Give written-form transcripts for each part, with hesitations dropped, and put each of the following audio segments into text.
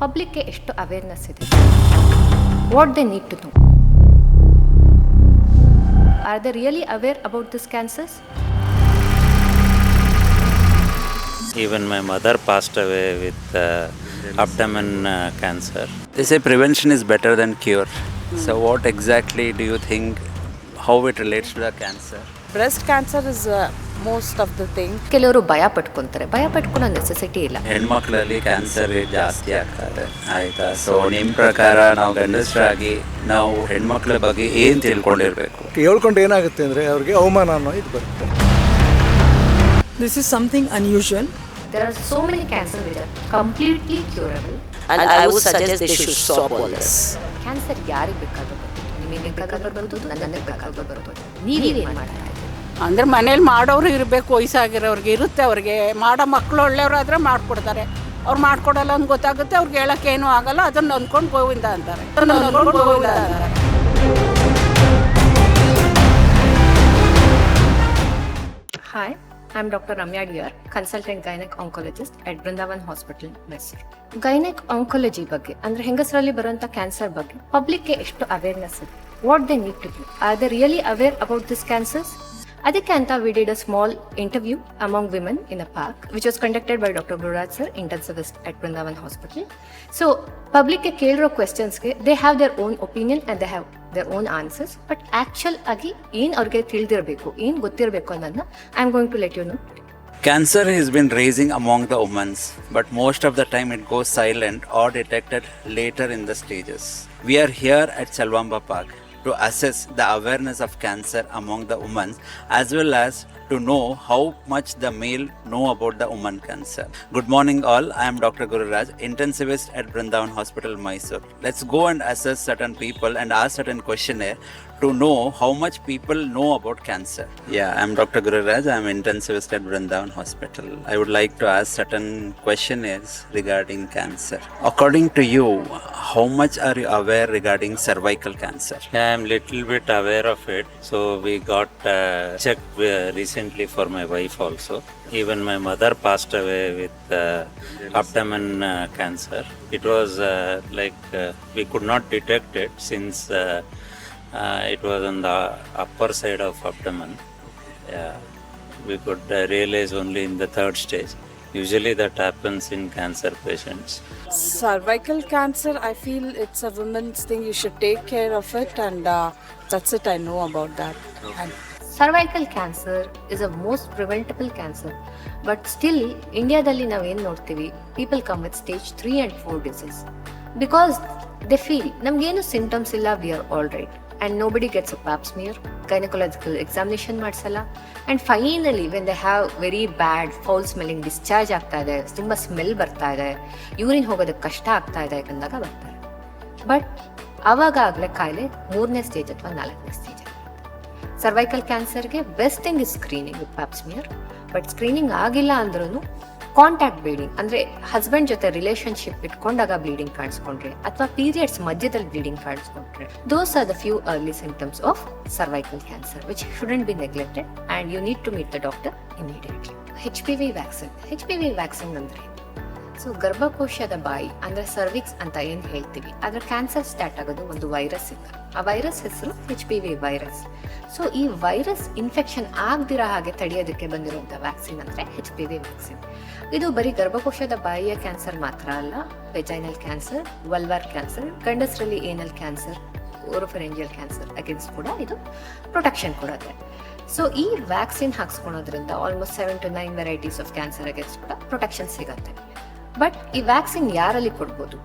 ಪಬ್ಲಿಕ್ಗೆ ಎಷ್ಟು ಅವೇರ್ನೆಸ್ ಇದೆ, what they need to know, are they really aware about this cancers? Even my mother passed away with abdomen cancer. They say prevention is better than cure. So what exactly do you think, how it relates to the cancer? Breast cancer is most of the thing. ಕೆಲವರು ಭಯ ಪಟ್ಕೊಳೋ necessity ಇಲ್ಲ. ಹೆಣ್ಮಕ್ಳಲ್ಲಿ cancer ಜಾಸ್ತಿ ಆಗ್ತದೆ ಆಯ್ತಾ. So ನಿಮ್ಮ ಪ್ರಕಾರ ನಾವು ಗಂಡಸರಾಗಿ ನಾವು ಹೆಣ್ಮಕ್ಳ ಬಗ್ಗೆ ಏನು ತಿಳ್ಕೊಂಡಿರ್ಬೇಕು? ಹೇಳ್ಕೊಂಡು ಏನಾಗುತ್ತೆ ಅಂದರೆ ಅವ್ರಿಗೆ ಅವಮಾನ ಅನ್ನೋ ಇದು ಬರುತ್ತೆ. This is something unusual. There are so many cancers which are completely curable. And I would suggest they should stop all this. Cancer ಯಾರಿಗೆ ಬೇಕಾದ್ರೂ ಬರ್ಬೋದು, ನಿಮಗೆ ಬೇಕಾದ್ರೂ ಬರ್ಬೋದು, ನನಗೆ ಬೇಕಾದ್ರೂ ಬರ್ಬೋದು. ನೀವೇನು ಮಾಡ್ತಾ ಇದ್ದೀರಿ? ಅಂದರೆ ಮನೇಲಿ ಮಾಡೋರು ಇರಬೇಕು, ವಯಸ್ಸಾಗಿರೋರಿಗೆ ಇರುತ್ತೆ, ಅವ್ರಿಗೆ ಮಾಡೋ ಮಕ್ಕಳು ಒಳ್ಳೆಯವರಾದರೆ ಮಾಡಿಕೊಡ್ತಾರೆ. ಅವ್ರು ಮಾಡಿಕೊಡಲ್ಲ ಅಂತ ಗೊತ್ತಾಗುತ್ತೆ, ಅವ್ರಿಗೆ ಹೇಳೋಕ್ಕೇನೂ ಆಗಲ್ಲ, ಅದನ್ನು ಅಂದ್ಕೊಂಡು ಗೋವಿಂದ ಅಂತಾರೆ. Hi, I'm Dr. Ramya Diyar, consultant gynec oncologist at Brindavan Hospital, Mysuru. Gynec oncology ಬಗ್ಗೆ ಅಂದ್ರೆ ಹೆಂಗಸರಲ್ಲಿ ಬರುವಂತ ಕ್ಯಾನ್ಸರ್ ಬಗ್ಗೆ ಪಬ್ಲಿಕ್ಗೆ ಎಷ್ಟು ಅವೇರ್ನೆಸ್ ಇದೆ, what they need to do, are they really aware about this cancers? ಅದಕ್ಕೆ ಅಂತ we did a small interview among women in a park, which was conducted by Dr. Gururaj sir, intensivist at Brindavan Hospital. So public ಕೇಳಿರೋ ಕ್ವೆಶ್ಚನ್ಸ್ಗೆ they have their own opinion and they have their own answers, but actual ಆಗಿ ಏನು ಅವ್ರಿಗೆ ತಿಳಿದಿರಬೇಕು, ಏನು ಗೊತ್ತಿರಬೇಕು ಅನ್ನೋದನ್ನ I am going to let you know. Cancer has been rising among the women, but most of the time it goes silent or detected later in the stages. We are here at Chalvamba Park to assess the awareness of cancer among the women as well as to know how much the male know about the woman cancer. Good morning all, I am Dr. Gururaj, intensivist at Brindavan Hospital, Mysuru. Let's go and assess certain people and ask certain questionnaire to know how much people know about cancer. Yeah, I am Dr. Gururaj, I am intensivist at Brindavan Hospital. I would like to ask certain questionnaires regarding cancer. According to you, how much are you aware regarding cervical cancer? Yeah, I am little bit aware of it. So we got checked recently for my wife also. Even my mother passed away with abdomen cancer. It was we could not detect it since it was on the upper side of abdomen. Yeah, we could realize only in the third stage. Usually that happens in cancer patients. Cervical cancer, I feel it's a woman's thing. You should take care of it, and that's it. I know about that. And cervical cancer is a most preventable cancer, but still ಇಂಡಿಯಾದಲ್ಲಿ ನಾವೇನು ನೋಡ್ತೀವಿ, people come with stage 3 and 4 disease because they feel ನಮಗೇನು symptoms ಇಲ್ಲ, we are all right, and nobody gets a pap smear, gynaecological examination ಮಾಡಿಸಲ್ಲ, and finally when they have very bad foul smelling discharge ಆಗ್ತಾ ಇದೆ, ತುಂಬ smell ಬರ್ತಾ ಇದೆ, urine ಹೋಗೋದಕ್ಕೆ ಕಷ್ಟ ಆಗ್ತಾ ಇದೆ ಅಂದಾಗ ಬರ್ತಾರೆ. ಬಟ್ ಅವಾಗಲೇ ಕಾಯಿಲೆ 3ನೇ ಸ್ಟೇಜ್ ಅಥವಾ 4ನೇ ಸ್ಟೇಜ್. ಸರ್ವೈಕಲ್ ಕ್ಯಾನ್ಸರ್ಗೆ best thing is screening with pap smear, but screening ಆಗಿಲ್ಲ ಅಂದ್ರೂ ಕಾಂಟ್ಯಾಕ್ಟ್ ಬ್ಲೀಡಿಂಗ್ ಅಂದರೆ ಹಸ್ಬೆಂಡ್ ಜೊತೆ ರಿಲೇಶನ್ಶಿಪ್ ಇಟ್ಕೊಂಡಾಗ ಬ್ಲೀಡಿಂಗ್ ಕಾಣಿಸ್ಕೊಂಡ್ರೆ ಅಥವಾ ಪೀರಿಯಡ್ಸ್ ಮಧ್ಯದಲ್ಲಿ ಬ್ಲೀಡಿಂಗ್ ಕಾಣಿಸ್ಕೊಂಡ್ರೆ, those are the few early symptoms of cervical cancer which shouldn't be neglected and you need to meet the doctor immediately. HPV vaccine ಅಂದರೆ ಸೊ ಗರ್ಭಕೋಶದ ಬಾಯಿ ಅಂದರೆ ಸರ್ವಿಕ್ಸ್ ಅಂತ ಏನು ಹೇಳ್ತೀವಿ, ಅದರ ಕ್ಯಾನ್ಸರ್ ಸ್ಟಾರ್ಟ್ ಆಗೋದು ಒಂದು ವೈರಸ್ ಇಂದ. ಆ ವೈರಸ್ ಹೆಸರು HPV ವೈರಸ್. ಸೊ ಈ ವೈರಸ್ ಇನ್ಫೆಕ್ಷನ್ ಆಗದಿರೋ ಹಾಗೆ ತಡೆಯೋದಕ್ಕೆ ಬಂದಿರುವಂಥ ವ್ಯಾಕ್ಸಿನ್ ಅಂದರೆ HPV ವ್ಯಾಕ್ಸಿನ್. ಇದು ಬರೀ ಗರ್ಭಕೋಶದ ಬಾಯಿಯ ಕ್ಯಾನ್ಸರ್ ಮಾತ್ರ ಅಲ್ಲ, ವೆಜೈನಲ್ ಕ್ಯಾನ್ಸರ್, ವಲ್ವಾರ್ ಕ್ಯಾನ್ಸರ್, ಗಂಡಸರಲ್ಲಿ ಏನಲ್ ಕ್ಯಾನ್ಸರ್, ಓರೋಫರೆಂಜಿಯಲ್ ಕ್ಯಾನ್ಸರ್ ಅಗೇನ್ಸ್ಟ್ ಕೂಡ ಇದು ಪ್ರೊಟೆಕ್ಷನ್ ಕೊಡುತ್ತೆ. ಸೊ ಈ ವ್ಯಾಕ್ಸಿನ್ ಹಾಕ್ಸ್ಕೊಳೋದ್ರಿಂದ almost 7 to 9 varieties of cancer against ಕೂಡ ಪ್ರೊಟೆಕ್ಷನ್ ಸಿಗುತ್ತೆ. ಬಟ್ ಈ ವ್ಯಾಕ್ಸಿನ್ ಯಾರಲ್ಲಿ ಕೊಡ್ಬೋದು?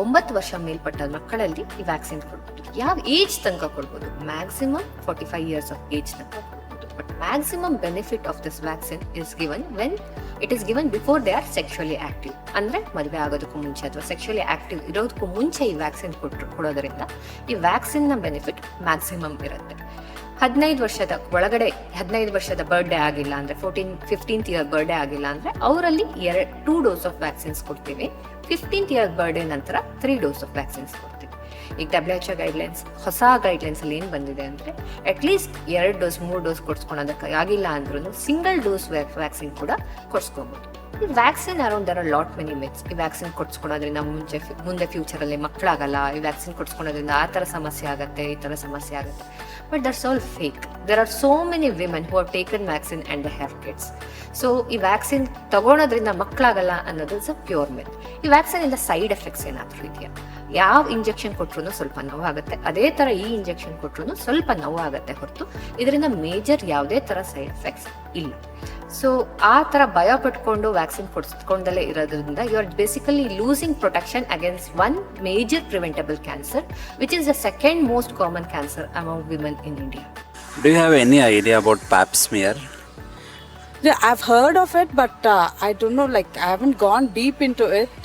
9 ವರ್ಷ ಮೇಲ್ಪಟ್ಟ ಮಕ್ಕಳಲ್ಲಿ ಈ ವ್ಯಾಕ್ಸಿನ್ ಕೊಡ್ಬೋದು. ಯಾವ ಏಜ್ ತನಕ ಕೊಡ್ಬೋದು? ಮ್ಯಾಕ್ಸಿಮಮ್ 45 years ಆಫ್ ಏಜ್ ತನಕ ಕೊಡ್ಬೋದು. But maximum benefit of this vaccine is given when it is given before they are sexually active. ಅಂದರೆ ಮದುವೆ ಆಗೋದಕ್ಕೂ ಮುಂಚೆ ಅಥವಾ ಸೆಕ್ಷುಯಲಿ ಆಕ್ಟಿವ್ ಇರೋದಕ್ಕೂ ಮುಂಚೆ ಈ ವ್ಯಾಕ್ಸಿನ್ ಕೊಡೋದ್ರಿಂದ ಈ ವ್ಯಾಕ್ಸಿನ್ನ ಬೆನಿಫಿಟ್ ಮ್ಯಾಕ್ಸಿಮಮ್ ಇರುತ್ತೆ. 15 ವರ್ಷದ ಒಳಗಡೆ 15 ವರ್ಷದ ಬರ್ಡೇ ಆಗಿಲ್ಲ ಅಂದರೆ 15th year ಬರ್ಡೇ ಆಗಿಲ್ಲ ಅಂದರೆ ಅವರಲ್ಲಿ 2 ಡೋಸ್ ಆಫ್ ವ್ಯಾಕ್ಸಿನ್ಸ್ ಕೊಡ್ತೀವಿ. 15th year ಬರ್ಡೇ ನಂತರ 3 ಡೋಸ್ ಆಫ್ ವ್ಯಾಕ್ಸಿನ್ಸ್ ಕೊಡ್ತೀವಿ. ಈಗ WHO ಗೈಡ್ಲೈನ್ಸ್, ಹೊಸ ಗೈಡ್ಲೈನ್ಸ್ ಅಲ್ಲಿ ಏನು ಬಂದಿದೆ ಅಂದರೆ ಅಟ್ಲೀಸ್ಟ್ 2 ಡೋಸ್ 3 ಡೋಸ್ ಕೊಡ್ಸ್ಕೊಳೋದಕ್ಕೆ ಆಗಿಲ್ಲ ಅಂದ್ರೂ ಸಿಂಗಲ್ ಡೋಸ್ ವ್ಯಾಕ್ಸಿನ್ ಕೂಡ ಕೊಡ್ಸ್ಕೊಬೋದು. ಈ vaccine around there are lot many myths. ಈ ವ್ಯಾಕ್ಸಿನ್ ಕೊಡ್ಸ್ಕೊಳೋದ್ರಿಂದ ಮುಂದೆ ಫ್ಯೂಚರಲ್ಲಿ ಮಕ್ಕಳಾಗಲ್ಲ, ಈ ವ್ಯಾಕ್ಸಿನ್ ಕೊಡ್ಸ್ಕೊಳೋದ್ರಿಂದ ಆ ಥರ ಸಮಸ್ಯೆ ಆಗುತ್ತೆ, ಈ ಥರ ಸಮಸ್ಯೆ ಆಗುತ್ತೆ. But that's all fake. There are so many women who have taken vaccine and they have kids. So ಈ ವ್ಯಾಕ್ಸಿನ್ ತಗೊಳೋದ್ರಿಂದ ಮಕ್ಕಳಾಗಲ್ಲ ಅನ್ನೋದು ಇಸ್ ಅ ಪ್ಯೂರ್ ಮಿತ್. ಈ ವ್ಯಾಕ್ಸಿನಿಂದ ಸೈಡ್ ಎಫೆಕ್ಟ್ಸ್ ಏನಾದರೂ ಇದೆಯಾ? ಯಾವ ಇಂಜೆಕ್ಷನ್ ಕೊಟ್ಟರು ಸ್ವಲ್ಪ ನೋವಾಗುತ್ತೆ, ಅದೇ ಥರ ಈ ಇಂಜೆಕ್ಷನ್ ಕೊಟ್ಟರು ಸ್ವಲ್ಪ ನೋವಾಗುತ್ತೆ ಹೊರತು ಇದರಿಂದ ಮೇಜರ್ ಯಾವುದೇ ಥರ ಸೈಡ್ ಎಫೆಕ್ಟ್ಸ್ ಇಲ್ಲ. ಸೊ ಆ ಥರ ಭಯ ಪಟ್ಕೊಂಡು ವ್ಯಾಕ್ಸಿನ್ ಕೊಡಿಸ್ಕೊಂಡಲ್ಲೇ ಇರೋದ್ರಿಂದ you are basically losing protection against one major preventable cancer, which is the second most common cancer among women in India. Do you have any idea about pap smear? Yeah, I've heard of it, but I don't know, like, I haven't gone deep into it.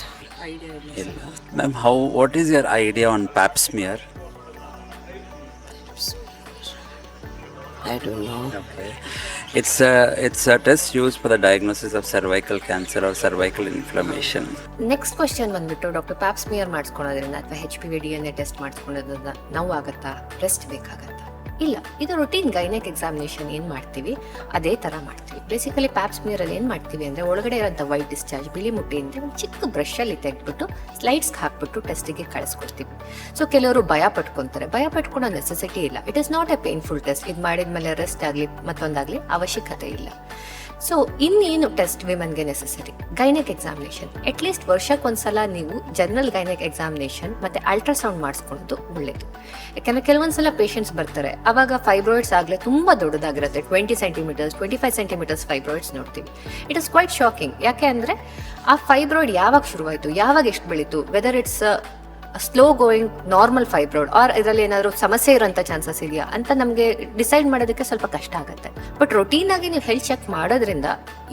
Ma'am, what is your idea on pap smear? I don't know. Okay. It's a test used for the diagnosis of cervical cancer or cervical inflammation. Next question ಬಂದ್ಬಿಟ್ಟು doctor ಪ್ಯಾಪ್ smear ಮಾಡಿಸ್ಕೊಳೋದ್ರಿಂದ ಅಥವಾ HPV DNA test ಮಾಡಿಸ್ಕೊಳ್ಳೋದ್ರಿಂದ ನೋವಾಗತ್ತಾ, rest ಬೇಕಾಗತ್ತಾ? ಇಲ್ಲ, ಇದು routine ಗೈನೆಕ್ examination ಏನು ಮಾಡ್ತೀವಿ ಅದೇ ಥರ ಮಾಡ್ತೀವಿ. ಬೇಸಿಕಲಿ ಪ್ಯಾಪ್ ಸ್ಮಿಯರಲ್ಲಿ ಏನು ಮಾಡ್ತೀವಿ ಅಂದರೆ ಒಳಗಡೆ ಇರೋಂಥ ವೈಟ್ ಡಿಸ್ಚಾರ್ಜ್ ಬಿಳಿ ಮುಟ್ಟಿಯಿಂದ ಒಂದು ಚಿಕ್ಕ ಬ್ರಷಲ್ಲಿ ತೆಗೆದ್ಬಿಟ್ಟು ಸ್ಲೈಡ್ಸ್ಗೆ ಹಾಕ್ಬಿಟ್ಟು ಟೆಸ್ಟಿಗೆ ಕಳಿಸ್ಕೊಡ್ತೀವಿ. ಸೊ ಕೆಲವರು ಭಯ ಪಟ್ಕೊತಾರೆ. ಭಯ ಪಟ್ಕೊಳೋ ನೆಸೆಸಿಟಿ ಇಲ್ಲ. It is not a painful test. ಇದು ಮಾಡಿದ್ಮೇಲೆ ರೆಸ್ಟ್ ಆಗಲಿ ಮತ್ತೊಂದಾಗಲಿ ಅವಶ್ಯಕತೆ ಇಲ್ಲ. ಸೊ ಇನ್ನೇನು ಟೆಸ್ಟ್ ವಿಮೆನ್ಗೆ ನೆಸೆಸರಿ? Gynaec examination. ಅಟ್ಲೀಸ್ಟ್ ವರ್ಷಕ್ಕೊಂದ್ಸಲ ನೀವು ಜನರಲ್ ಗೈನೆಕ್ ಎಕ್ಸಾಮಿನೇಷನ್ ಮತ್ತು ಅಲ್ಟ್ರಾಸೌಂಡ್ ಮಾಡಿಸ್ಕೊಳ್ಳೋದು ಒಳ್ಳೆಯದು. ಯಾಕೆಂದರೆ ಕೆಲವೊಂದ್ಸಲ ಪೇಷಂಟ್ಸ್ ಬರ್ತಾರೆ, ಅವಾಗ ಫೈಬ್ರಾಯ್ಡ್ಸ್ ಆಗಲೇ ತುಂಬ ದೊಡ್ಡದಾಗಿರುತ್ತೆ, 20 ಸೆಂಟಿಮೀಟರ್ಸ್ 25 ಸೆಂಟಿಮೀಟರ್ಸ್ ಫೈಬ್ರಾಯ್ಡ್ಸ್ ನೋಡ್ತೀವಿ. It is quite shocking. ಯಾಕೆ ಅಂದರೆ ಆ ಫೈಬ್ರಾಯ್ಡ್ ಯಾವಾಗ ಶುರುವಾಯಿತು, ಯಾವಾಗ ಎಷ್ಟು ಬೆಳೀತು, whether it's slow going normal fibroid R ಇದರಲ್ಲಿ ಏನಾದರೂ ಸಮಸ್ಯೆ ಇರೋಂಥ ಚಾನ್ಸಸ್ ಇದೆಯಾ ಅಂತ ನಮಗೆ ಡಿಸೈಡ್ ಮಾಡೋದಕ್ಕೆ ಸ್ವಲ್ಪ ಕಷ್ಟ ಆಗುತ್ತೆ. ಬಟ್ ರೊಟೀನ್ ಆಗಿ ನೀವು ಹೆಲ್ತ್ ಚೆಕ್ ಮಾಡೋದ್ರಿಂದ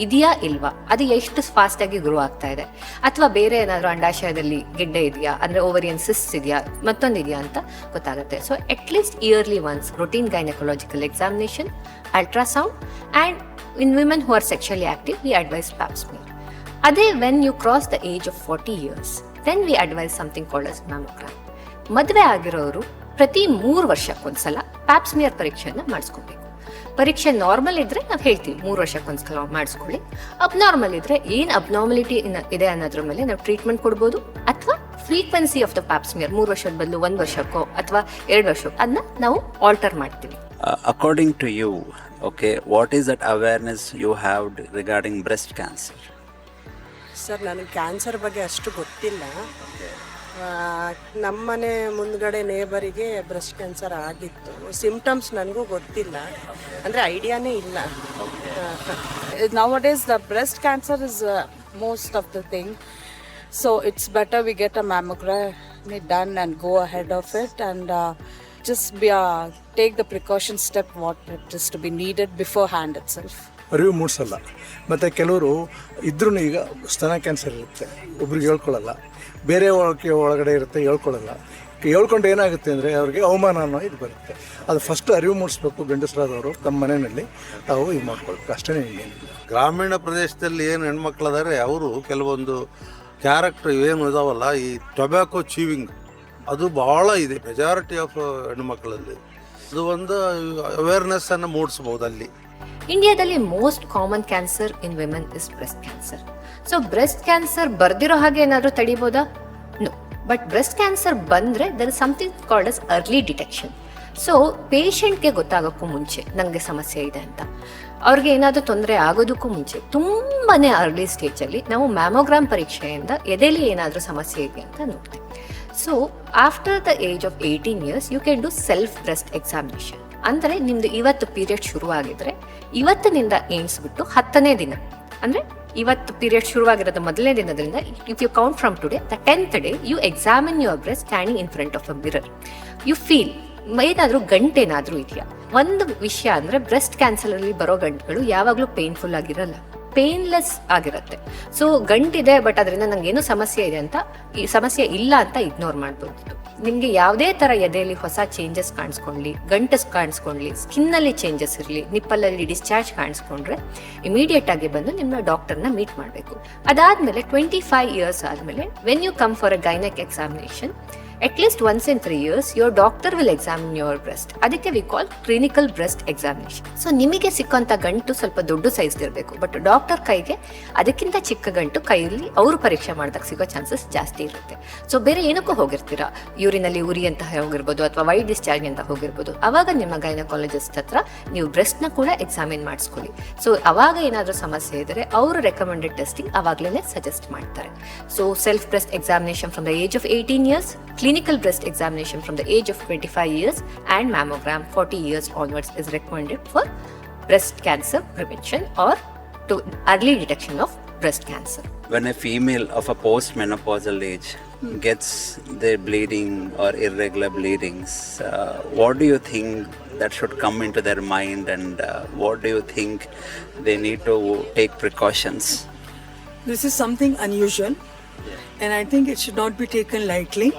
ಇದೆಯಾ ಇಲ್ವಾ, ಅದು ಎಷ್ಟು ಫಾಸ್ಟಾಗಿ ಗ್ರೋ ಆಗ್ತಾ ಇದೆ, ಅಥವಾ ಬೇರೆ ಏನಾದರೂ ಅಂಡಾಶಯದಲ್ಲಿ ಗಿಡ್ಡೆ ಇದೆಯಾ, ಅಂದರೆ ಓವರಿಯನ್ ಸಿಸ್ಟ್ ಇದೆಯಾ, ಮತ್ತೊಂದಿದೆಯಾ ಅಂತ ಗೊತ್ತಾಗುತ್ತೆ. So at least yearly once routine gynaecological examination, ultrasound, and in women who are sexually active we advise Pap smear. ಅದೇ when you cross the age of 40 years then we advise something called as mammogram. ಮದುವೆ ಆಗಿರೋರು ಪ್ರತಿ 3 ವರ್ಷಕ್ಕೊಂದ್ಸಲ ಪ್ಯಾಪ್ smear ಪರೀಕ್ಷೆಯನ್ನು ಮಾಡಿಸ್ಕೊಬೇಕು. ಪರೀಕ್ಷೆ normal ಇದ್ರೆ ನಾವು ಹೇಳ್ತೀವಿ 3 ವರ್ಷಕ್ಕೊಂದ್ಸಲ ಮಾಡಿಸ್ಕೊಳ್ಳಿ. ಅಬ್ನಾರ್ಮಲ್ ಇದ್ರೆ ಏನು ಅಬ್ನಾರ್ಮಲಿಟಿ ಇದೆ ಅನ್ನೋದ್ರ ಮೇಲೆ ನಾವು ಟ್ರೀಟ್ಮೆಂಟ್ ಕೊಡ್ಬೋದು, ಅಥವಾ ಫ್ರೀಕ್ವೆನ್ಸಿ ಆಫ್ ದ ಪ್ಯಾಪ್ ಸ್ಮಿಯರ್ 3 ವರ್ಷದ ಬದಲು 1 ವರ್ಷಕ್ಕೋ ಅಥವಾ 2 ವರ್ಷಕ್ಕೋ ಅದನ್ನ ನಾವು ಆಲ್ಟರ್ ಮಾಡ್ತೀವಿ. According to you, okay, what is that awareness you have regarding breast cancer? Sir, ನನಗೆ ಕ್ಯಾನ್ಸರ್ ಬಗ್ಗೆ ಅಷ್ಟು ಗೊತ್ತಿಲ್ಲ. ನಮ್ಮನೆ ಮುಂದ್ಗಡೆ ನೇಬರಿಗೆ ಬ್ರೆಸ್ಟ್ ಕ್ಯಾನ್ಸರ್ ಆಗಿತ್ತು. ಸಿಂಪ್ಟಮ್ಸ್ ನನಗೂ ಗೊತ್ತಿಲ್ಲ, ಅಂದರೆ ಐಡಿಯಾನೇ ಇಲ್ಲ. Nowadays the breast cancer is most of the thing, so it's better we get a mammogram done and go ahead of it, and just take the precaution step what it is to be needed beforehand itself. ಅರಿವು ಮೂಡಿಸಲ್ಲ. ಮತ್ತು ಕೆಲವರು ಇದ್ರೂ ಈಗ ಸ್ತನ cancer ಇರುತ್ತೆ, ಒಬ್ರಿಗೆ ಹೇಳ್ಕೊಳ್ಳಲ್ಲ, ಬೇರೆ ಒಳಗಡೆ ಇರುತ್ತೆ ಹೇಳ್ಕೊಳ್ಳಲ್ಲ. ಹೇಳ್ಕೊಂಡು ಏನಾಗುತ್ತೆ ಅಂದರೆ ಅವ್ರಿಗೆ ಅವಮಾನ ಅನ್ನೋ ಇದು ಬರುತ್ತೆ. ಅದು ಫಸ್ಟ್ ಅರಿವು ಮೂಡಿಸ್ಬೇಕು ಗಂಡಸರಾದವರು ತಮ್ಮ ಮನೆಯಲ್ಲಿ ತಾವು ಇದು ಮಾಡ್ಕೊಳ್ಬೇಕು, ಅಷ್ಟೇ. ಏನಿಲ್ಲ, ಗ್ರಾಮೀಣ ಪ್ರದೇಶದಲ್ಲಿ ಏನು ಹೆಣ್ಮಕ್ಳಿದ್ದಾರೆ ಅವರು ಕೆಲವೊಂದು ಕ್ಯಾರೆಕ್ಟರ್ ಏನು ಇದಾವಲ್ಲ, ಈ ಟೊಬ್ಯಾಕೋ ಚೀವಿಂಗ್ ಅದು ಭಾಳ ಇದೆ ಮೆಜಾರಿಟಿ ಆಫ್ ಹೆಣ್ಮಕ್ಳಲ್ಲಿ. ಅದು ಒಂದು ಅವೇರ್ನೆಸ್ಸನ್ನು ಮೂಡಿಸ್ಬೋದು ಅಲ್ಲಿ. ಇಂಡಿಯಾದಲ್ಲಿ most common cancer in women is breast cancer. So breast cancer ಬರ್ದಿರೋ ಹಾಗೆ ಏನಾದರೂ ತಡಿಬೋದಾ? ನೋ. ಬಟ್ ಬ್ರೆಸ್ಟ್ ಕ್ಯಾನ್ಸರ್ ಬಂದರೆ there is something called as early detection. So ಪೇಷಂಟ್ಗೆ ಗೊತ್ತಾಗೋಕ್ಕೂ ಮುಂಚೆ ನನಗೆ ಸಮಸ್ಯೆ ಇದೆ ಅಂತ, ಅವ್ರಿಗೆ ಏನಾದರೂ ತೊಂದರೆ ಆಗೋದಕ್ಕೂ ಮುಂಚೆ ತುಂಬಾ ಅರ್ಲಿ ಸ್ಟೇಜಲ್ಲಿ ನಾವು ಮ್ಯಾಮೋಗ್ರಾಮ್ ಪರೀಕ್ಷೆಯಿಂದ ಎದೆಲಿ ಏನಾದರೂ ಸಮಸ್ಯೆ ಇದೆ ಅಂತ ನೋಡ್ತೀವಿ. So after the age of 18 years you can do self breast examination. ಅಂದರೆ ನಿಮ್ಮದು ಇವತ್ತು ಪೀರಿಯಡ್ ಶುರುವಾಗಿದ್ರೆ ಇವತ್ತಿನಿಂದ ಎಣಿಸ್ಬಿಟ್ಟು 10ನೇ ದಿನ, ಅಂದರೆ ಇವತ್ತು ಪೀರಿಯಡ್ ಶುರುವಾಗಿರೋದು ಮೊದಲನೇ ದಿನದಿಂದ, if you count from today the 10th day you examine your breast standing in front of a mirror. You feel ಏನಾದರೂ ಗಂಟೇನಾದರೂ ಇದೆಯಾ. ಒಂದು ವಿಷಯ ಅಂದರೆ ಬ್ರೆಸ್ಟ್ ಕ್ಯಾನ್ಸರಲ್ಲಿ ಬರೋ ಗಂಟುಗಳು ಯಾವಾಗಲೂ ಪೇನ್ಫುಲ್ ಆಗಿರಲ್ಲ, ಪೇನ್ಲೆಸ್ ಆಗಿರುತ್ತೆ. ಸೊ ಗಂಟಿದೆ ಬಟ್ ಅದರಿಂದ ನನಗೇನು ಸಮಸ್ಯೆ ಇದೆ ಅಂತ, ಈ ಸಮಸ್ಯೆ ಇಲ್ಲ ಅಂತ ಇಗ್ನೋರ್ ಮಾಡ್ಬೋದು. ನಿಮಗೆ ಯಾವುದೇ ಥರ ಎದೆಯಲ್ಲಿ ಹೊಸ ಚೇಂಜಸ್ ಕಾಣಿಸ್ಕೊಳ್ಳಿ, ಗಂಟಸ್ ಕಾಣಿಸ್ಕೊಳ್ಳಿ, ಸ್ಕಿನ್ನಲ್ಲಿ ಚೇಂಜಸ್ ಇರಲಿ, ನಿಪ್ಪಲಲ್ಲಿ ಡಿಸ್ಚಾರ್ಜ್ ಕಾಣಿಸ್ಕೊಂಡ್ರೆ ಇಮಿಡಿಯೇಟ್ ಆಗಿ ಬಂದು ನಿಮ್ಮ ಡಾಕ್ಟರ್ನ ಮೀಟ್ ಮಾಡಬೇಕು. ಅದಾದಮೇಲೆ 25 years ಆದಮೇಲೆ when you come for a gynaec examination At least once in 3 years, your doctor will examine your breast. ಅದಕ್ಕೆ we call clinical breast examination. So ನಿಮಗೆ ಸಿಕ್ಕಂಥ ಗಂಟು ಸ್ವಲ್ಪ ದೊಡ್ಡ ಸೈಜ್ ಇರಬೇಕು, ಬಟ್ ಡಾಕ್ಟರ್ ಕೈಗೆ ಅದಕ್ಕಿಂತ ಚಿಕ್ಕ ಗಂಟು ಕೈಯಲ್ಲಿ ಅವರು ಪರೀಕ್ಷೆ ಮಾಡಿದಾಗ ಸಿಗೋ ಚಾನ್ಸಸ್ ಜಾಸ್ತಿ ಇರುತ್ತೆ. ಸೊ ಬೇರೆ ಏನಕ್ಕೂ ಹೋಗಿರ್ತೀರಾ, ಯೂರಿನಲ್ಲಿ ಉರಿ ಅಂತ ಹೋಗಿರ್ಬೋದು ಅಥವಾ ವೈಟ್ ಡಿಸ್ಚಾರ್ಜ್ ಅಂತ ಹೋಗಿರ್ಬೋದು, ಅವಾಗ ನಿಮ್ಮ ಗೈನಕಾಲಜಿಸ್ಟ್ ಹತ್ರ ನೀವು ಬ್ರೆಸ್ಟ್ನ ಕೂಡ ಎಕ್ಸಾಮಿನ್ ಮಾಡಿಸ್ಕೊಳ್ಳಿ. ಸೊ ಅವಾಗ ಏನಾದರೂ ಸಮಸ್ಯೆ ಇದ್ದರೆ ಅವರು ರೆಕಮೆಂಡೆಡ್ ಟೆಸ್ಟಿಂಗ್ ಅವಾಗಲೇ ಸಜೆಸ್ಟ್ ಮಾಡ್ತಾರೆ. So self breast examination from the age of 18 years, clinical breast examination from the age of 25 years, and mammogram 40 years onwards is recommended for breast cancer prevention or to early detection of breast cancer. When a female of a postmenopausal age gets their bleeding or irregular bleedings, what do you think that should come into their mind, and what do you think they need to take precautions? This is something unusual, and I think it should not be taken lightly.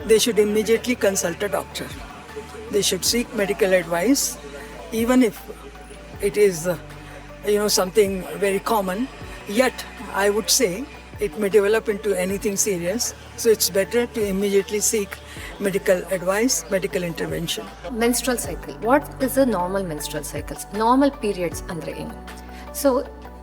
They should immediately consult a doctor. They should seek medical advice, even if it is something very common. Yet I would say it may develop into anything serious, so it's better to immediately seek medical advice, medical intervention. Menstrual cycle. What is a normal menstrual cycles? Normal periods andre ಏನು? So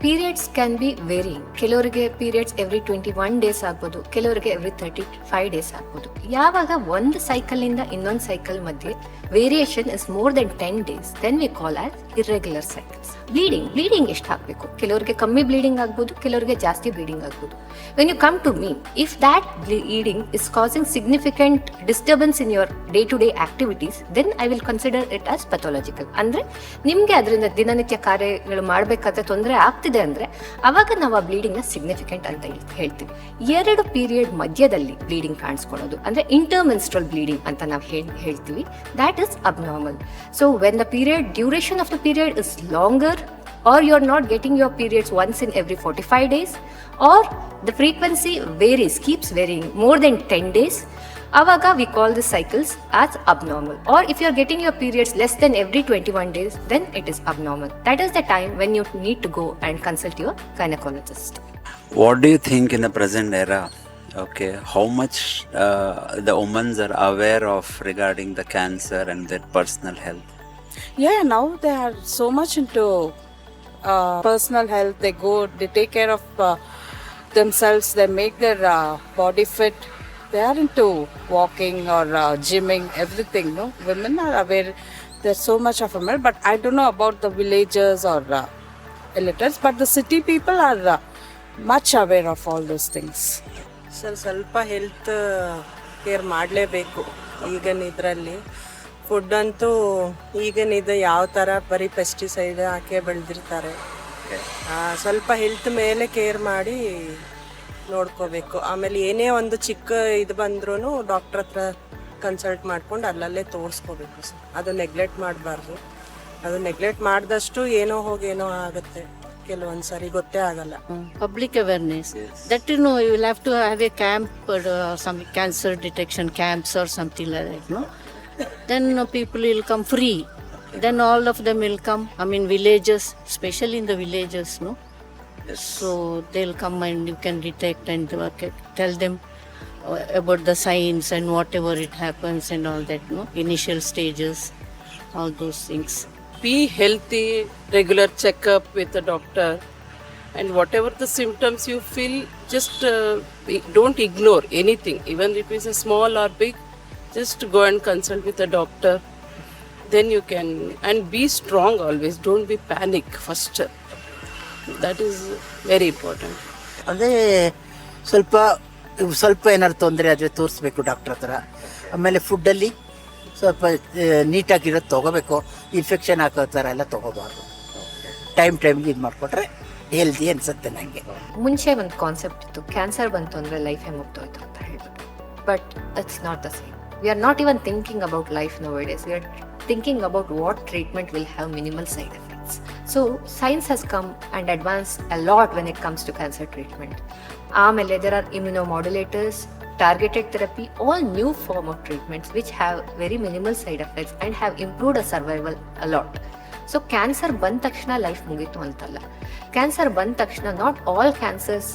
periods can be varying. ಕೆಲವರಿಗೆ periods every 21 days ಆಗ್ಬೋದು, ಕೆಲವರಿಗೆ every 35 days ಆಗ್ಬೋದು. ಯಾವಾಗ ಒಂದು ಸೈಕಲಿಂದ ಇನ್ನೊಂದು cycle ಮಧ್ಯೆ variation is more than 10 days, then we call as irregular cycles. Bleeding ಎಷ್ಟು ಆಗಬೇಕು? ಕೆಲವರಿಗೆ ಕಮ್ಮಿ ಬ್ಲೀಡಿಂಗ್ ಆಗ್ಬೋದು, ಕೆಲವರಿಗೆ ಜಾಸ್ತಿ ಬ್ಲೀಡಿಂಗ್ ಆಗ್ಬೋದು. When you come to me, if that bleeding is causing significant disturbance in your day to day activities, then I will consider it as pathological. ಅಂದರೆ ನಿಮಗೆ ಅದರಿಂದ ದಿನನಿತ್ಯ ಕಾರ್ಯಗಳು ಮಾಡಬೇಕಾದ್ರೆ ತೊಂದರೆ ಆಗ್ತಿದೆ ಅಂದರೆ ಅವಾಗ ನಾವು ಆ ಬ್ಲೀಡಿಂಗ್ನ ಸಿಗ್ನಿಫಿಕೆಂಟ್ ಅಂತ ಹೇಳ್ತೀವಿ. 2 ಪೀರಿಯಡ್ ಮಧ್ಯದಲ್ಲಿ ಬ್ಲೀಡಿಂಗ್ ಕಾಣಿಸ್ಕೊಳ್ಳೋದು ಅಂದರೆ ಇಂಟರ್ಮೆನ್ಸ್ಟ್ರಲ್ ಬ್ಲೀಡಿಂಗ್ ಅಂತ ನಾವು ಹೇಳ್ತೀವಿ. That is abnormal. So when the period duration of the period is longer, or you're not getting your periods once in every 45 days, or the frequency keeps varying more than 10 days, avaga we call the cycles as abnormal. Or if you're getting your periods less than every 21 days, then it is abnormal. That is the time when you need to go and consult your gynecologist. What do you think in the present era? Okay, how much the women are aware of regarding the cancer and their personal health? Yeah, now they are so much into personal health. They take care of themselves. They make their body fit. They are into walking or gymming, everything. No, women are aware. There's so much of them, but I don't know about the villages or illiterates. But the city people are much aware of all those things. ಸ್ವಲ್ಪ health care ಮಾಡಲೇಬೇಕು ಈಗಿನ ಇದರಲ್ಲಿ. Food ಅಂತೂ ಈಗಿನಿದು ಯಾವ ಥರ ಬರೀ pesticide ಹಾಕೇ ಬೆಳೆದಿರ್ತಾರೆ. ಸ್ವಲ್ಪ health ಮೇಲೆ ಕೇರ್ ಮಾಡಿ ನೋಡ್ಕೋಬೇಕು. ಆಮೇಲೆ ಏನೇ ಒಂದು ಚಿಕ್ಕ ಇದು ಬಂದ್ರೂ ಡಾಕ್ಟ್ರ್ ಹತ್ರ ಕನ್ಸಲ್ಟ್ ಮಾಡ್ಕೊಂಡು ಅಲ್ಲಲ್ಲೇ ತೋರಿಸ್ಕೋಬೇಕು. ಅದು ನೆಗ್ಲೆಕ್ಟ್ ಮಾಡಬಾರ್ದು. ಅದು ನೆಗ್ಲೆಕ್ಟ್ ಮಾಡಿದಷ್ಟು ಏನೋ ಹೋಗೇನೋ ಆಗುತ್ತೆ, ಕೆಲವೊಂದು ಸರಿ ಗೊತ್ತೇ ಆಗಲ್ಲ. Public awareness. That you will have to have a camp or some cancer detection camps or something like that. No. Then people will come free. Then all of them will come. I mean villages, especially in the villages, no. Yes. So they'll come and you can detect and tell them about the signs and whatever it happens and all that, no. Initial stages, all those things. Be healthy, regular checkup with the doctor, and whatever the symptoms you feel, just don't ignore anything, even if it's a small or big. Just go and consult with a doctor. Then you can, and be strong always. Don't be panic first. That is very important. ಅಂದರೆ ಸ್ವಲ್ಪ ಏನಾದ್ರು ತೊಂದರೆ ಆದರೆ ತೋರಿಸ್ಬೇಕು doctor ಹತ್ರ. ಆಮೇಲೆ ಫುಡ್ಡಲ್ಲಿ ಸ್ವಲ್ಪ ನೀಟಾಗಿರೋದು ತೊಗೋಬೇಕು. ಇನ್ಫೆಕ್ಷನ್ ಹಾಕೋ ಥರ ಎಲ್ಲ ತೊಗೋಬಾರ್ದು. ಟೈಮ್ಗೆ ಇದು ಮಾಡಿಕೊಟ್ರೆ ಹೆಲ್ದಿ ಅನ್ಸುತ್ತೆ ನನಗೆ. ಮುಂಚೆ ಒಂದು ಕಾನ್ಸೆಪ್ಟ್ ಇತ್ತು, ಕ್ಯಾನ್ಸರ್ ಬಂತು ಅಂದರೆ ಲೈಫೇ ಮುಗ್ದೋಯ್ತು ಅಂತ ಹೇಳ್ಬಿಟ್ಟು. But it's not the same. We are not even thinking about life nowadays. We are thinking about what treatment will have minimal side effects. So science has come and advanced a lot when it comes to cancer treatment. Amele there are immunomodulators, targeted therapy, all new form of treatments which have very minimal side effects and have improved a survival a lot. So cancer ಬಂದ ತಕ್ಷಣ life ಮುಗೀತು ಅಂತಲ್ಲ. Cancer ಬಂದ ತಕ್ಷಣ not all cancers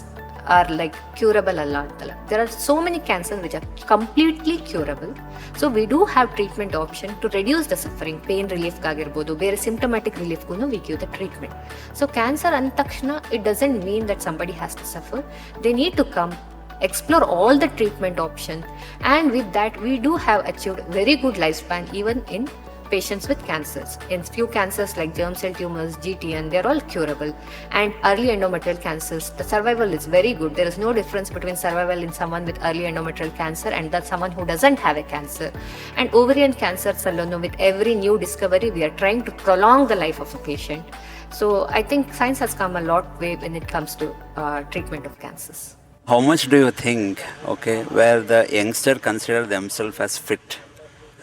are like curable alla antala. There are so many cancers which are completely curable. So we do have treatment option to reduce the suffering, pain relief agirbodu, ಬೇರೆ symptomatic relief ಗೂ we give the treatment. So cancer ಅಂದ ತಕ್ಷಣ it doesn't mean that somebody has to suffer. They need to come, explore all the treatment option, and with that we do have achieved very good lifespan even in patients with cancers. In few cancers like germ cell tumors, GTN, they're all curable. And early endometrial cancers, the survival is very good. There is no difference between survival in someone with early endometrial cancer and that someone who doesn't have a cancer. And ovarian cancers alone, with every new discovery, we are trying to prolong the life of a patient. So I think science has come a lot way when it comes to treatment of cancers. How much do you think, okay, where the youngster consider themselves as fit,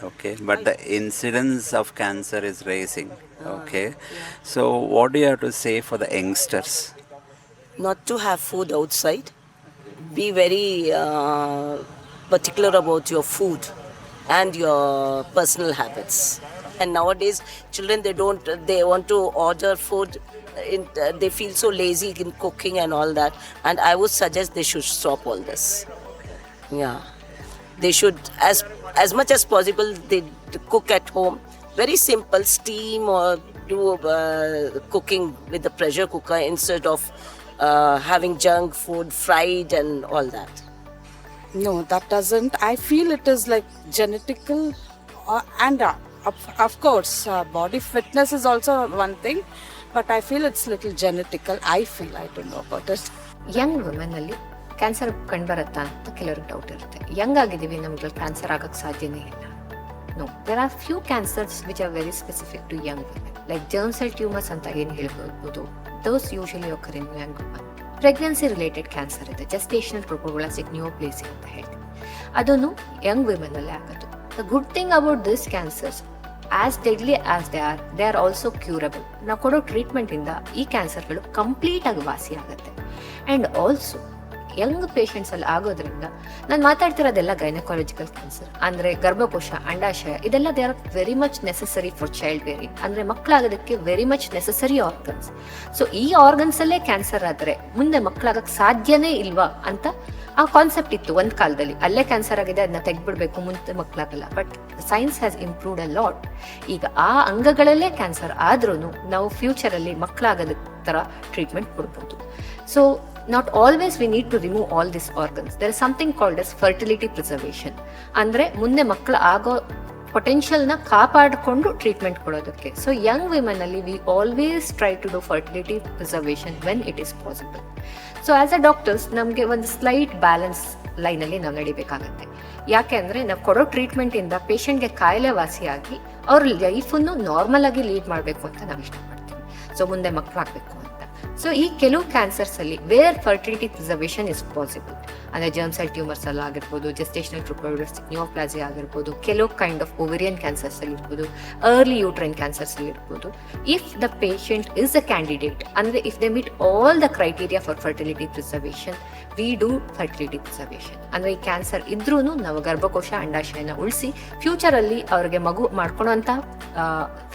okay, but the incidence of cancer is rising, okay? So what do you have to say for the youngsters? Not to have food outside. Be very particular about your food and your personal habits. And nowadays, children, they want to order food. They feel so lazy in cooking and all that. And I would suggest they should stop all this. Yeah. They should, as much as possible, they cook at home. Very simple, steam or do cooking with the pressure cooker instead of having junk food, fried and all that. No, that doesn't. I feel it is like genetical and of course body fitness is also one thing, but I feel it's little genetical. I don't know about it. Young women ಅಲ್ಲಿ cancer ಕಂಡುಬರುತ್ತಾ ಅಂತ ಕೆಲವ್ರಿಗೆ doubt ಇರುತ್ತೆ. Young ಆಗಿದ್ದೀವಿ, ನಮ್ಗೆ cancer ಆಗಕ್ಕೆ ಸಾಧ್ಯನೇ ಇಲ್ಲ. No, there are few cancers which are very specific to young women, like germ cell tumours ಅಂತ ಏನು ಹೇಳ್ಬೋದು. Those usually occur in young women. Pregnancy related cancer ಇದೆ, ಜೆಸ್ಟೇಷನಲ್ ಟ್ರೋಪೋಬ್ಲಾಸ್ಟಿಕ್ ನ್ಯೂಪ್ಲೇಸಿಯಾ ಅಂತ ಹೇಳಿ, ಅದನ್ನು ಯಂಗ್ ವುಮೆನ್ ಅಲ್ಲೇ ಆಗೋದು. The good thing about this cancers, as deadly as they are also curable. ನಾವು ಕೊಡೋ ಟ್ರೀಟ್ಮೆಂಟಿಂದ ಈ ಕ್ಯಾನ್ಸರ್ಗಳು ಕಂಪ್ಲೀಟ್ ಆಗಿ ವಾಸಿ ಆಗುತ್ತೆ. ಆ್ಯಂಡ್ ಆಲ್ಸೋ ಯಂಗ್ ಪೇಷಂಟ್ಸ್ ಅಲ್ಲಿ ಆಗೋದ್ರಿಂದ ನಾನು ಮಾತಾಡ್ತಿರೋದೆಲ್ಲ ಗೈನಕಾಲಜಿಕಲ್ ಕ್ಯಾನ್ಸರ್, ಅಂದರೆ ಗರ್ಭಕೋಶ, ಅಂಡಾಶಯ, ಇದೆಲ್ಲ they are very much necessary for child bearing, ಅಂದರೆ ಮಕ್ಕಳಾಗೋದಕ್ಕೆ very much necessary organs. So ಈ ಆರ್ಗನ್ಸಲ್ಲೇ ಕ್ಯಾನ್ಸರ್ ಆದರೆ ಮುಂದೆ ಮಕ್ಕಳಾಗಕ್ಕೆ ಸಾಧ್ಯನೇ ಇಲ್ವಾ ಅಂತ ಆ ಕಾನ್ಸೆಪ್ಟ್ ಇತ್ತು ಒಂದು ಕಾಲದಲ್ಲಿ. ಅಲ್ಲೇ ಕ್ಯಾನ್ಸರ್ ಆಗಿದೆ, ಅದನ್ನ ತೆಗೆದ್ಬಿಡ್ಬೇಕು, ಮುಂದೆ ಮಕ್ಕಳಾಗಲ್ಲ. But science has improved a lot. ಈಗ ಆ ಅಂಗಗಳಲ್ಲೇ ಕ್ಯಾನ್ಸರ್ ಆದ್ರೂ ನಾವು ಫ್ಯೂಚರಲ್ಲಿ ಮಕ್ಕಳಾಗೋದ ಥರ ಟ್ರೀಟ್ಮೆಂಟ್ ಕೊಡ್ಬೋದು. So not always we need to remove all these organs. There is something called as fertility preservation. ಅಂದ್ರೆ ಮುಂದೆ ಮಕ್ಕಳು ಆಗೋ ಪೊಟೆನ್ಷಿಯಲ್ನ ಕಾಪಾಡಿಕೊಂಡು ಟ್ರೀಟ್ಮೆಂಟ್ ಕೊಡೋದಕ್ಕೆ. ಸೊ ಯಂಗ್ ವಿಮೆನ್ ಅಲ್ಲಿ we always try to do fertility preservation when it is possible. So as a doctors ನಮಗೆ ಒಂದು slight balance ಲೈನಲ್ಲಿ ನಾವು ನಡಿಬೇಕಾಗತ್ತೆ. ಯಾಕೆ ಅಂದರೆ ನಾವು ಕೊಡೋ ಟ್ರೀಟ್ಮೆಂಟಿಂದ ಪೇಷಂಟ್ಗೆ ಕಾಯಿಲೆ ವಾಸಿಯಾಗಿ ಅವ್ರ ಲೈಫನ್ನು ನಾರ್ಮಲ್ ಆಗಿ ಲೀಡ್ ಮಾಡಬೇಕು ಅಂತ ನಾವು ಇಷ್ಟಪಡ್ತೀವಿ. ಸೊ ಮುಂದೆ ಮಕ್ಕಳಾಗಬೇಕು ಅಂತ. ಸೊ ಈ ಕೆಲವು ಕ್ಯಾನ್ಸರ್ಸ್ ಅಲ್ಲಿ where fertility preservation is possible, ಅಂದರೆ ಜರ್ಮ್ ಸೆಲ್ ಟ್ಯೂಮರ್ಸ್ ಅಲ್ಲಿ ಆಗಿರ್ಬೋದು, ಜೆಸ್ಟೇಷನಲ್ ಟ್ರೋಪೋಬ್ಲಾಸ್ಟಿಕ್ ನ್ಯೂಪ್ಲಾಸಿಯಾ ಆಗಿರ್ಬೋದು, ಕೆಲವು ಕೈಂಡ್ ಆಫ್ ಓವೇರಿಯನ್ ಕ್ಯಾನ್ಸರ್ಸ್ ಅಲ್ಲಿ ಇರ್ಬೋದು, ಅರ್ಲಿ ಯೂಟ್ರೈನ್ ಕ್ಯಾನ್ಸರ್ಸ್ ಅಲ್ಲಿ ಇರ್ಬೋದು. If the patient is a candidate, ಅಂದರೆ if they meet all the criteria for fertility preservation, we do fertility preservation. ಅಂದರೆ ಈ ಕ್ಯಾನ್ಸರ್ ಇದ್ರೂ ನಾವು ಗರ್ಭಕೋಶ, ಅಂಡಾಶಯನ ಉಳಿಸಿ ಫ್ಯೂಚರಲ್ಲಿ ಅವ್ರಿಗೆ ಮಗು ಮಾಡ್ಕೊಳ್ಳೋಂಥ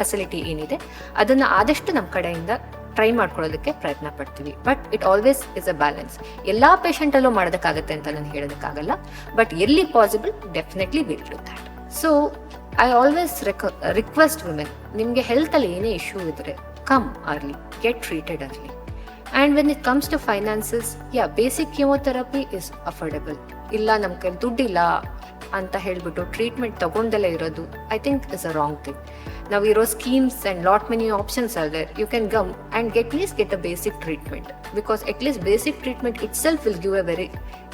ಫೆಸಿಲಿಟಿ ಏನಿದೆ ಅದನ್ನು ಆದಷ್ಟು ನಮ್ಮ ಕಡೆಯಿಂದ ಟ್ರೈ ಮಾಡ್ಕೊಳ್ಳೋದಕ್ಕೆ ಪ್ರಯತ್ನ ಪಡ್ತೀವಿ. But it always is a balance. ಎಲ್ಲ ಪೇಷಂಟಲ್ಲೂ ಮಾಡೋದಕ್ಕಾಗತ್ತೆ ಅಂತ ನಾನು ಹೇಳೋದಕ್ಕಾಗಲ್ಲ, ಬಟ್ ಎಲ್ಲಿ possible definitely will do that. So I always request women, ನಿಮಗೆ ಹೆಲ್ತಲ್ಲಿ ಏನೇ ಇಶ್ಯೂ ಇದ್ದರೆ come early, get treated early. And when it comes to finances, basic chemotherapy is affordable. ಇಲ್ಲ ನಮ್ಮ ಕೈಲಿ ದುಡ್ಡಿಲ್ಲ ಅಂತ ಹೇಳಿಬಿಟ್ಟು ಟ್ರೀಟ್ಮೆಂಟ್ ತಗೊಂಡಲ್ಲೇ ಇರೋದು I think is a wrong thing. Now there are schemes and lot many options are there. You can come and at least get a basic treatment, because at least basic treatment itself will give a very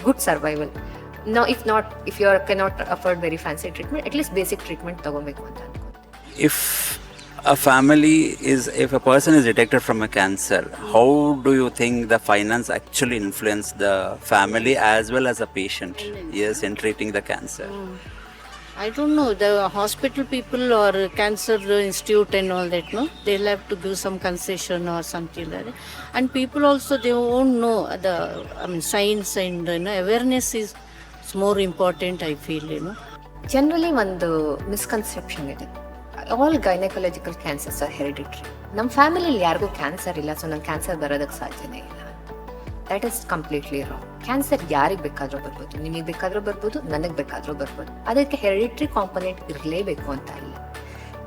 good survival. Now if you cannot afford very fancy treatment, at least basic treatment ತಗೋಬೇಕು ಅಂತ ಅನ್ಕೊಂತೀನಿ. If a person is detected from a cancer, how do you think the finance actually influence the family as well as the patient, in treating the cancer? I don't know, the hospital people or cancer institute and all that, no, they'll have to give some concession or something like that. And people also, they won't know science and awareness is more important, I feel, generally ಒಂದು misconception ಇದೆ, all gynaecological cancers are hereditary. ನಮ್ಮ ಫ್ಯಾಮಿಲಿಯಲ್ಲಿ ಯಾರಿಗೂ cancer ಇಲ್ಲ, so ನಂಗೆ cancer ಬರೋದಕ್ಕೆ ಸಾಧ್ಯನೇ ಇಲ್ಲ. That is completely wrong. Cancer ಯಾರಿಗೆ ಬೇಕಾದರೂ ಬರ್ಬೋದು, ನಿಮಗೆ ಬೇಕಾದರೂ ಬರ್ಬೋದು, ನನಗೆ ಬೇಕಾದರೂ ಬರ್ಬೋದು. ಅದಕ್ಕೆ ಹೆರಿಡಿಟ್ರಿ ಕಾಂಪೊನೆಂಟ್ ಇರಲೇಬೇಕು ಅಂತ ಇಲ್ಲ.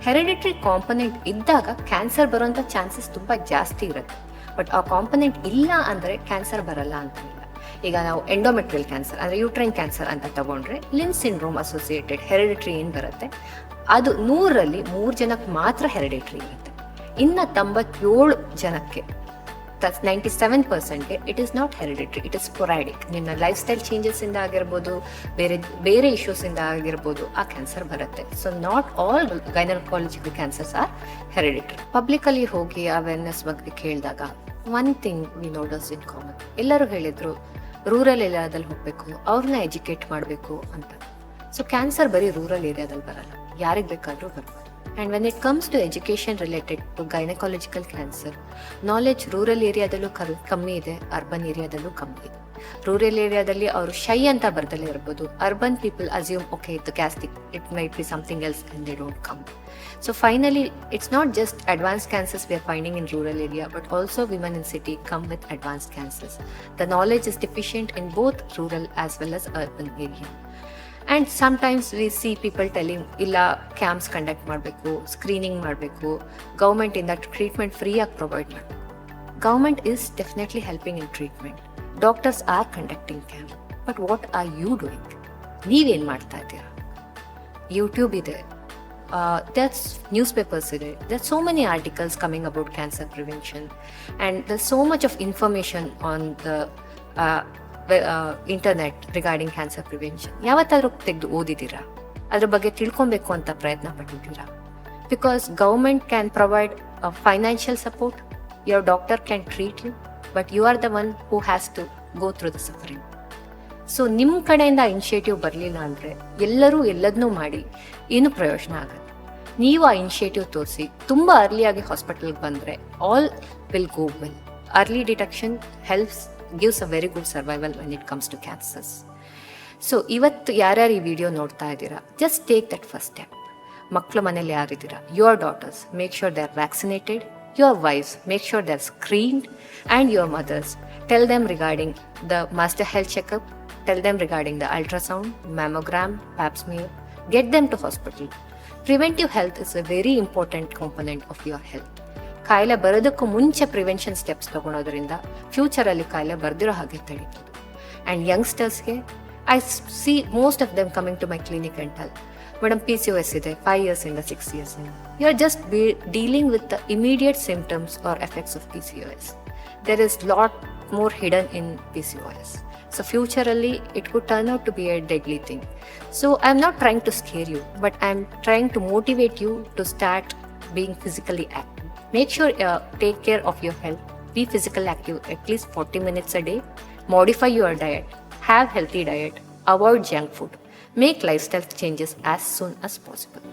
ಹೆರಿಡಿಟ್ರಿ ಕಾಂಪೊನೆಂಟ್ ಇದ್ದಾಗ ಕ್ಯಾನ್ಸರ್ ಬರುವಂಥ ಚಾನ್ಸಸ್ ತುಂಬ ಜಾಸ್ತಿ ಇರುತ್ತೆ. ಬಟ್ ಆ ಕಾಂಪೊನೆಂಟ್ ಇಲ್ಲ ಅಂದರೆ ಕ್ಯಾನ್ಸರ್ ಬರಲ್ಲ ಅಂತ ಇಲ್ಲ. ಈಗ ನಾವು ಎಂಡೋಮೆಟ್ರಿಯಲ್ ಕ್ಯಾನ್ಸರ್ ಅಂದರೆ ಯೂಟ್ರೈನ್ ಕ್ಯಾನ್ಸರ್ ಅಂತ ತಗೊಂಡ್ರೆ ಲಿನ್ ಸಿಂಡ್ರೋಮ್ ಅಸೋಸಿಯೇಟೆಡ್ ಹೆರಿಡಿಟ್ರಿ ಏನು ಬರುತ್ತೆ, ಅದು 100ರಲ್ಲಿ 3 ಜನಕ್ಕೆ ಮಾತ್ರ ಹೆರಿಡಿಟ್ರಿ ಇರುತ್ತೆ. ಇನ್ನು 97 ಜನಕ್ಕೆ 97%ಗೆ it is not hereditary, it is sporadic. ನಿಮ್ಮ ಲೈಫ್ ಸ್ಟೈಲ್ ಚೇಂಜಸ್ಸಿಂದ ಆಗಿರ್ಬೋದು, ಬೇರೆ ಇಶ್ಯೂಸಿಂದ ಆಗಿರ್ಬೋದು ಆ ಕ್ಯಾನ್ಸರ್ ಬರುತ್ತೆ. So not all gynaecological cancers are hereditary. Publicly ಹೋಗಿ ಅವೇರ್ನೆಸ್ ಬಗ್ಗೆ ಕೇಳಿದಾಗ one thing we notice in common, ಎಲ್ಲರೂ ಹೇಳಿದ್ರು ರೂರಲ್ ಏರಿಯಾದಲ್ಲಿ ಹೋಗಬೇಕು, ಅವ್ರನ್ನ ಎಜುಕೇಟ್ ಮಾಡಬೇಕು ಅಂತ. ಸೊ ಕ್ಯಾನ್ಸರ್ ಬರೀ ರೂರಲ್ ಏರಿಯಾದಲ್ಲಿ ಬರಲ್ಲ, ಯಾರಿಗೆ ಬೇಕಾದರೂ ಬರ್ಬೋದು. And when it comes to education related to gynaecological cancer, knowledge rural ಏರಿಯಾದಲ್ಲೂ ಕಮ್ಮಿ ಇದೆ, ಅರ್ಬನ್ ಏರಿಯಾದಲ್ಲೂ ಕಮ್ಮಿ ಇದೆ. ರೂರಲ್ ಏರಿಯಾದಲ್ಲಿ ಅವರು ಶೈ ಅಂತ ಬರ್ದಲ್ಲೇ ಇರ್ಬೋದು. ಅರ್ಬನ್ ಪೀಪಲ್ ಅಸ್ಯೂಮ್ ಓಕೆ ಇದು gastric, it might be something else and they don't come. So finally, it's not just advanced cancers we are finding in rural area, but also women in city come with advanced cancers. The knowledge is deficient in both rural as well as urban area. And sometimes we see people telling, illa camps conduct ಮಾಡಬೇಕು, screening ಮಾಡಬೇಕು, government ಇಂದ treatment ಫ್ರೀಯಾಗಿ provide ಮಾಡಬೇಕು. Government is definitely helping in treatment. Doctors are conducting camp. But what are you doing? ನೀವೇನು ಮಾಡ್ತಾ ಇದ್ದೀರಾ? YouTube ಇದೆ, there's newspapers today. There's so many articles coming about cancer prevention, and there's so much of information on the internet regarding cancer prevention. ಯಾವತ್ತಾದ್ರೂ ತೆಗೆದು ಓದಿದ್ದೀರಾ? ಅದ್ರ ಬಗ್ಗೆ ತಿಳ್ಕೊಬೇಕು ಅಂತ ಪ್ರಯತ್ನ ಪಟ್ಟಿದ್ದೀರಾ? Because government can provide financial support, your doctor can treat you, but you are the one who has to go through the suffering. So ನಿಮ್ಮ ಕಡೆಯಿಂದ initiative ಬರಲಿಲ್ಲ ಅಂದರೆ ಎಲ್ಲರೂ ಎಲ್ಲದನ್ನೂ ಮಾಡಿ ಏನು ಪ್ರಯೋಜನ ಆಗುತ್ತೆ. ನೀವು ಆ ಇನಿಷಿಯೇಟಿವ್ ತೋರಿಸಿ ತುಂಬ ಅರ್ಲಿಯಾಗಿ ಹಾಸ್ಪಿಟಲ್ಗೆ ಬಂದರೆ all will go well. Early detection helps gives a very good survival when it comes to cancers. So ಇವತ್ತು ಯಾರ್ಯಾರು ಈ ವಿಡಿಯೋ ನೋಡ್ತಾ ಇದ್ದೀರಾ, just take that first step. ಮಕ್ಕಳು ಮನೇಲಿ ಯಾರಿದ್ದೀರಾ, your daughters make sure they are vaccinated, your wifes make sure they are screened, and your mothers tell them regarding the master health checkup, tell them regarding the ultrasound, mammogram, pap smear, get them to hospital. Preventive health is a very important component of your health. ಕಾಯಿಲೆ ಬರೋದಕ್ಕೂ ಮುಂಚೆ prevention steps ತಗೊಳೋದ್ರಿಂದ ಫ್ಯೂಚರಲ್ಲಿ ಕಾಯಿಲೆ ಬರ್ದಿರೋ ಹಾಗೆ ತಡೀತದೆ. And ಯಂಗ್ಸ್ಟರ್ಸ್ಗೆ I see most of them coming to my clinic and tell, madam PCOS ಇದೆ 5 yearsಯಿಂದ 6 years. You are just dealing with the immediate symptoms or effects of PCOS. There is lot more hidden in PCOS. So futurally, it could turn out to be a deadly thing. So I'm not trying to scare you, but I'm trying to motivate you to start being physically active. Make sure take care of your health. Be physically active at least 40 minutes a day. Modify your diet. Have healthy diet. Avoid junk food. Make lifestyle changes as soon as possible.